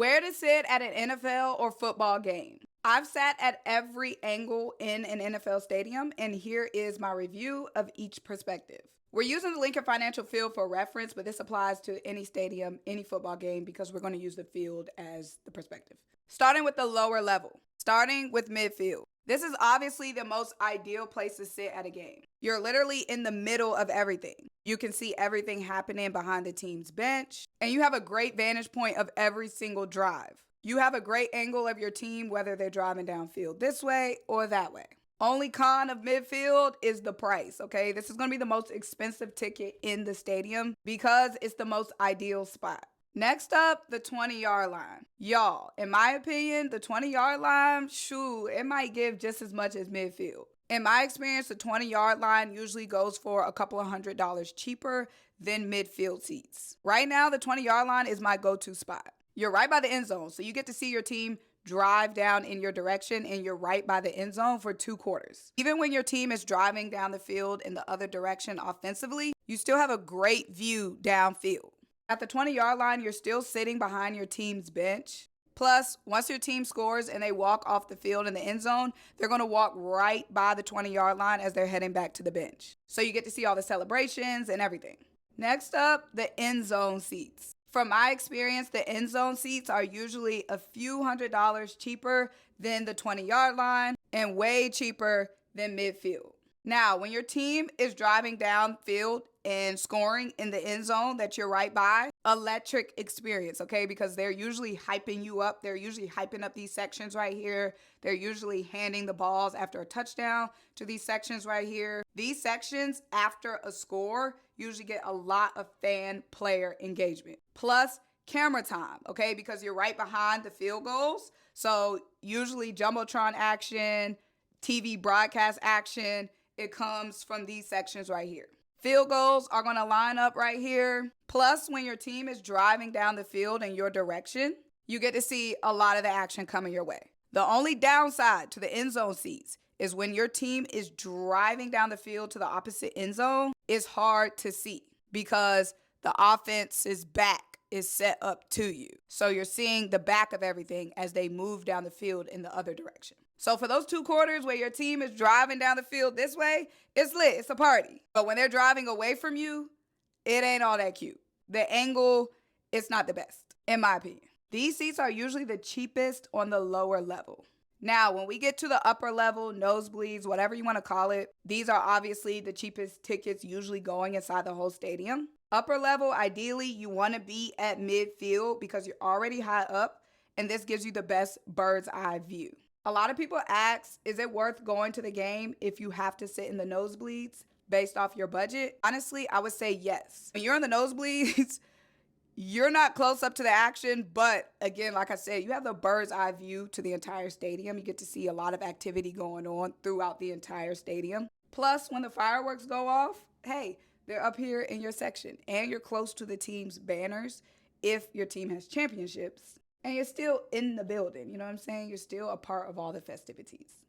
Where to sit at an NFL or football game. I've sat at every angle in an NFL stadium, and here is my review of each perspective. We're using the Lincoln Financial Field for reference, but this applies to any stadium, any football game, because we're going to use the field as the perspective. Starting with the lower level, starting with midfield. This is obviously the most ideal place to sit at a game. You're literally in the middle of everything. You can see everything happening behind the team's bench, and you have a great vantage point of every single drive. You have a great angle of your team, whether they're driving downfield this way or that way. Only con of midfield is the price, okay? This is going to be the most expensive ticket in the stadium because it's the most ideal spot. Next up, the 20-yard line. Y'all, in my opinion, the 20-yard line, shoot, it might give just as much as midfield. In my experience, the 20-yard line usually goes for a couple of $100 cheaper than midfield seats. Right now, the 20-yard line is my go-to spot. You're right by the end zone, so you get to see your team drive down in your direction, and you're right by the end zone for 2 quarters. Even when your team is driving down the field in the other direction offensively, you still have a great view downfield. At the 20-yard line, you're still sitting behind your team's bench. Plus, once your team scores and they walk off the field in the end zone, they're going to walk right by the 20-yard line as they're heading back to the bench. So you get to see all the celebrations and everything. Next up, the end zone seats. From my experience, the end zone seats are usually a few $100s cheaper than the 20-yard line and way cheaper than midfield. Now, when your team is driving downfield and scoring in the end zone that you're right by, electric experience, okay? Because they're usually hyping you up. They're usually hyping up these sections right here. They're usually handing the balls after a touchdown to these sections right here. These sections after a score usually get a lot of fan player engagement. Plus camera time, okay? Because you're right behind the field goals. So usually Jumbotron action, TV broadcast action, it comes from these sections right here. Field goals are going to line up right here. Plus, when your team is driving down the field in your direction, you get to see a lot of the action coming your way. The only downside to the end zone seats is when your team is driving down the field to the opposite end zone, it's hard to see because the offense's back is set up to you. So you're seeing the back of everything as they move down the field in the other direction. So for those 2 quarters where your team is driving down the field this way, it's lit, it's a party. But when they're driving away from you, it ain't all that cute. The angle, it's not the best, in my opinion. These seats are usually the cheapest on the lower level. Now, when we get to the upper level, nosebleeds, whatever you want to call it, these are obviously the cheapest tickets usually going inside the whole stadium. Upper level, ideally, you want to be at midfield because you're already high up, and this gives you the best bird's eye view. A lot of people ask, is it worth going to the game if you have to sit in the nosebleeds based off your budget? Honestly, I would say yes. When you're in the nosebleeds, you're not close up to the action, but again, like I said, you have the bird's eye view to the entire stadium. You get to see a lot of activity going on throughout the entire stadium. Plus, when the fireworks go off, hey, they're up here in your section, and you're close to the team's banners if your team has championships. And you're still in the building, you know what I'm saying? You're still a part of all the festivities.